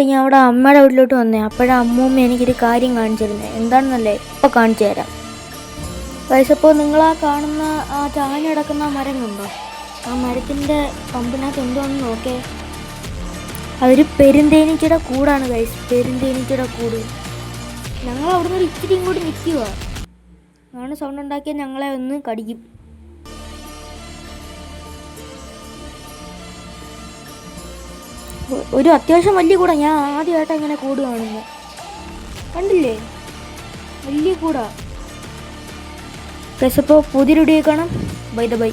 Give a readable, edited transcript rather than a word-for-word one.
ഞാൻ അവിടെ അമ്മയുടെ വീട്ടിലോട്ട് വന്നേ. അപ്പോഴാണ് അമ്മൂമ്മ എനിക്കൊരു കാര്യം കാണിച്ചിരുന്നത്. എന്താണെന്നല്ലേ, ഇപ്പോൾ കാണിച്ചു തരാം. അപ്പോൾ നിങ്ങളാ കാണുന്ന ആ ചാഞ്ഞ് കിടക്കുന്ന മരം കണ്ടോ? ആ മരത്തിൻ്റെ കമ്പിനകത്ത് എന്തോന്ന് നോക്കേ. അതൊരു പെരുന്തേനീച്ചയുടെ കൂടാണ് ഗൈസ്, പെരുന്തേനീച്ചയുടെ കൂട്. ഞങ്ങൾ അവിടുന്ന് ഒരു ഇച്ചിരി ഇങ്ങോട്ട് നിൽക്കുക. ആണ് സൗണ്ട് ഉണ്ടാക്കിയാൽ ഞങ്ങളെ ഒന്ന് കടിക്കും. ഒരു അത്യാവശ്യം വലിയ കൂടാ. ഞാൻ ആദ്യമായിട്ടാണ് ഇങ്ങനെ കൂട് കാണുന്നത്. കണ്ടില്ലേ, വലിയ കൂടാ. അപ്പോൾ പുതിയൊരു വീഡിയോ കാണാം. ബൈ.